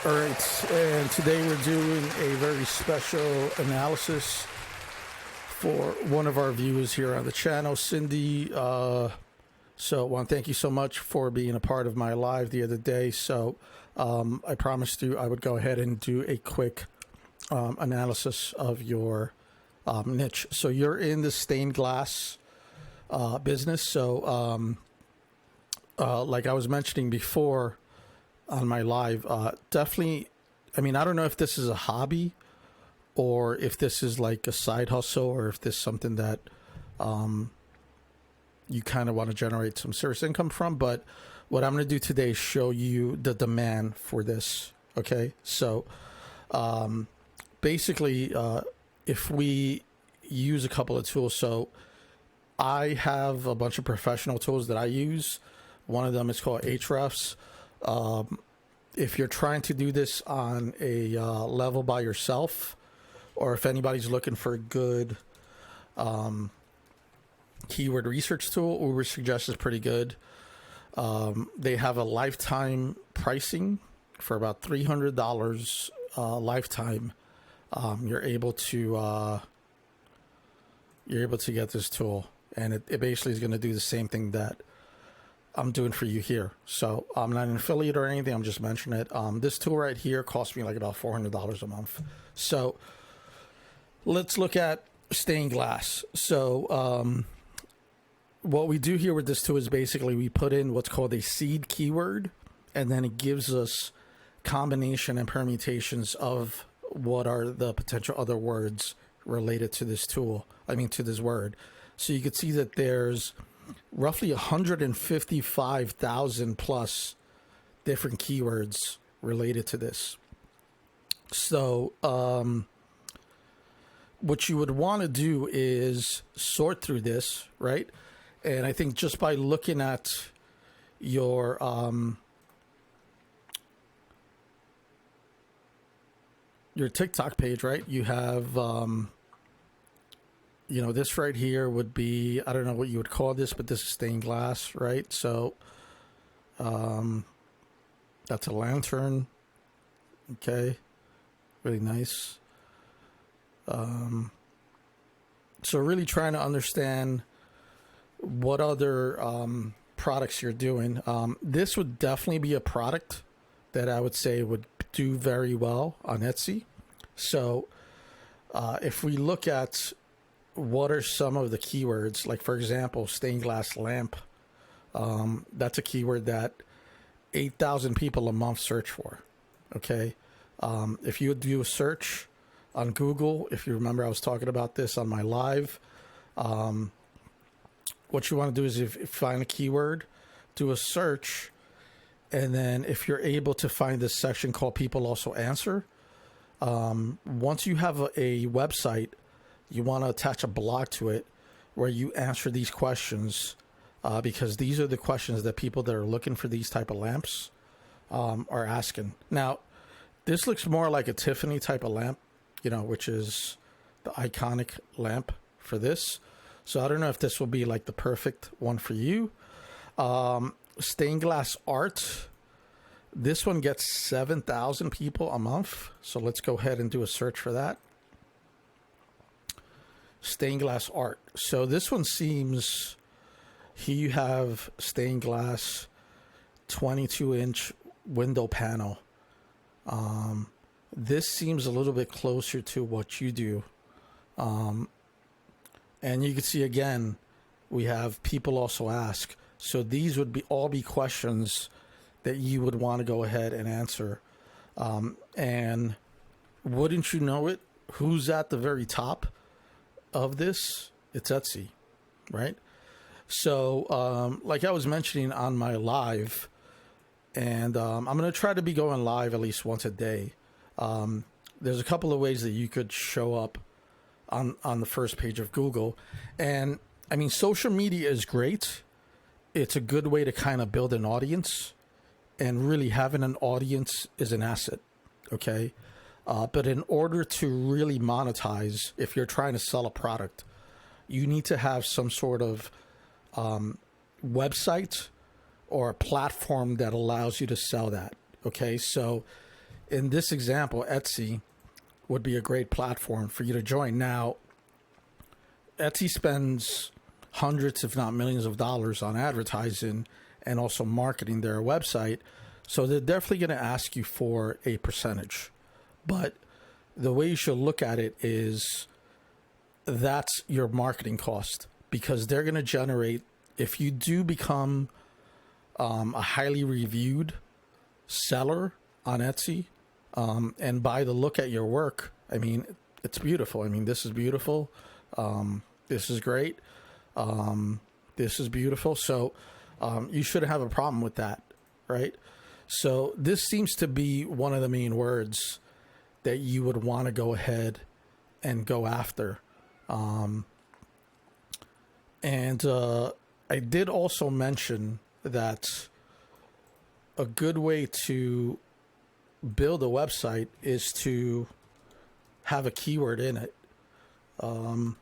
All right, and today we're doing a very special analysis for one of our viewers here on the channel, Cindy. So I want to thank you so much for being a part of my live the other day. So I promised you I would go ahead and do a quick analysis of your niche. So you're in the stained glass business. So like I was mentioning before on my live, definitely, I mean, I don't know if this is a hobby or if this is like a side hustle or if this is something that you kind of want to generate some serious income from. But what I'm going to do today is show you the demand for this. Okay. So basically, if we use a couple of tools, so I have a bunch of professional tools that I use. One of them is called Ahrefs. If you're trying to do this on a level by yourself, or if anybody's looking for a good keyword research tool, Uber suggests is pretty good. They have a lifetime pricing for about $300 lifetime. You're able to get this tool, and it basically is going to do the same thing that I'm doing for you here. So I'm not an affiliate or anything. I'm just mentioning it. This tool right here cost me like about $400 a month. So let's look at stained glass. So what we do here with this tool is basically we put in what's called a seed keyword, and then it gives us combination and permutations of what are the potential other words related to this tool. I mean, to this word. So you can see that there's roughly 155,000 plus different keywords related to this. So what you would want to do is sort through this, right? And I think just by looking at your TikTok page, right? You have you know, this right here would be, I don't know what you would call this, but this is stained glass, right? So that's a lantern. Okay. Really nice. So really trying to understand what other products you're doing. This would definitely be a product that I would say would do very well on Etsy. So if we look at what are some of the keywords, like for example, stained glass lamp, that's a keyword that 8,000 people a month search for. Okay. If you do a search on Google, if you remember, I was talking about this on my live. What you want to do is if you find a keyword, do a search. And then if you're able to find this section called people also answer, once you have a website, you want to attach a blog to it where you answer these questions, because these are the questions that people that are looking for these type of lamps are asking. Now, this looks more like a Tiffany type of lamp, you know, which is the iconic lamp for this. So I don't know if this will be like the perfect one for you. Stained glass art. This one gets 7,000 people a month. So let's go ahead and do a search for that. Stained glass art. So this one seems, here you have stained glass 22-inch window panel. This seems a little bit closer to what you do. And you can see again, we have people also ask. So these would all be questions that you would want to go ahead and answer. And wouldn't you know it, who's at the very top of this? It's Etsy, right? So like I was mentioning on my live, and I'm going to try to be going live at least once a day. There's a couple of ways that you could show up on the first page of Google. And I mean, social media is great. It's a good way to kind of build an audience, and really having an audience is an asset. Okay. But in order to really monetize, if you're trying to sell a product, you need to have some sort of website or a platform that allows you to sell that. Okay. So in this example, Etsy would be a great platform for you to join. Now, Etsy spends hundreds, if not millions of dollars on advertising and also marketing their website. So they're definitely going to ask you for a percentage. But the way you should look at it is that's your marketing cost, because they're going to generate, if you do become a highly reviewed seller on Etsy, and by the look at your work, I mean, it's beautiful. I mean, this is beautiful. This is great. This is beautiful. So you shouldn't have a problem with that, right? So this seems to be one of the main words that you would want to go ahead and go after. And I did also mention that a good way to build a website is to have a keyword in it. And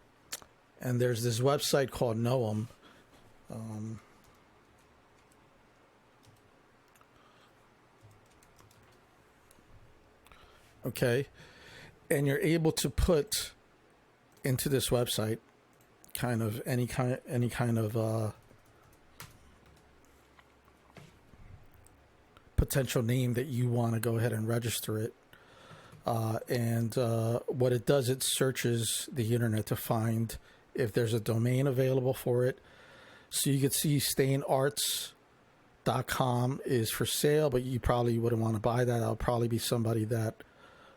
there's this website called Noam. Okay. And you're able to put into this website kind of any kind of potential name that you want to go ahead and register it. And what it does, it searches the internet to find if there's a domain available for it. So you could see stainarts.com is for sale, but you probably wouldn't want to buy that. That'll probably be somebody that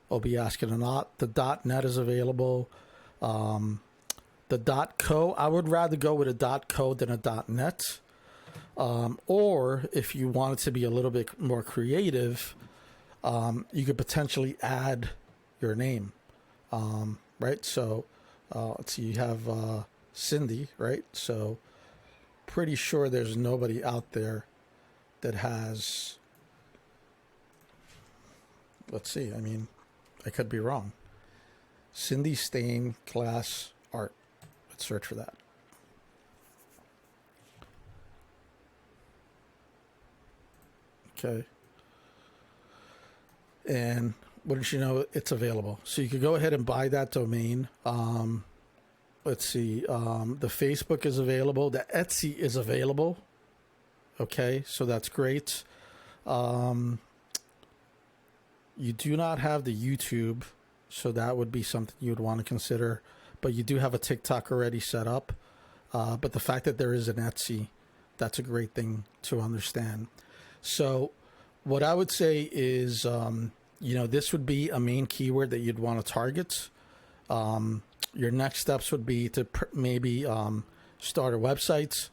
will be asking a lot. The .net is available. The .co, I would rather go with a .co than a .net. Or if you want it to be a little bit more creative, you could potentially add your name, right? So let's see, you have Cindy, right? So pretty sure there's nobody out there that has, let's see, I mean, I could be wrong. Cindy Stain Glass Art. Let's search for that. Okay. And wouldn't you know, it's available. So you could go ahead and buy that domain. Let's see. The Facebook is available. The Etsy is available. Okay. So that's great. You do not have the YouTube. So that would be something you would want to consider. But you do have a TikTok already set up. But the fact that there is an Etsy, that's a great thing to understand. So what I would say is, this would be a main keyword that you'd want to target. Your next steps would be to maybe start a website.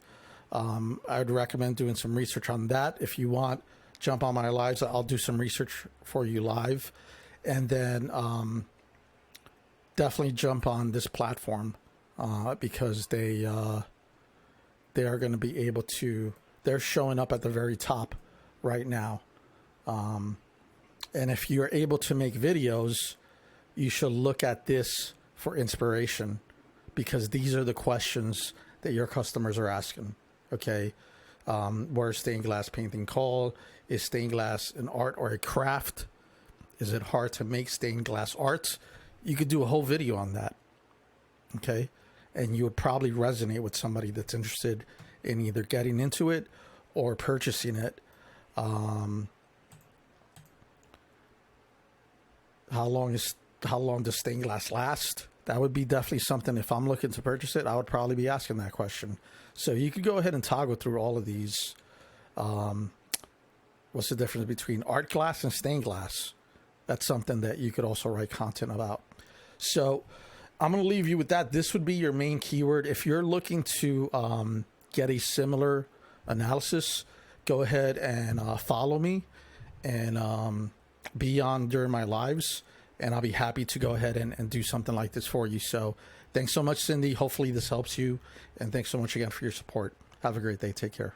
I would recommend doing some research on that. If you want, jump on my lives. I'll do some research for you live. And then definitely jump on this platform because they are going to be able to, they're showing up at the very top right now. And if you're able to make videos, you should look at this for inspiration, because these are the questions that your customers are asking. Okay. What is stained glass painting called? Is stained glass an art or a craft? Is it hard to make stained glass art? You could do a whole video on that. Okay. And you would probably resonate with somebody that's interested in either getting into it or purchasing it. How long does stained glass last? That would be definitely something, if I'm looking to purchase it, I would probably be asking that question. So you could go ahead and toggle through all of these. What's the difference between art glass and stained glass? That's something that you could also write content about. So I'm going to leave you with that. This would be your main keyword. If you're looking to get a similar analysis, go ahead and follow me and be on during my lives, and I'll be happy to go ahead and do something like this for you. So thanks so much, Cindy. Hopefully this helps you, and thanks so much again for your support. Have a great day. Take care.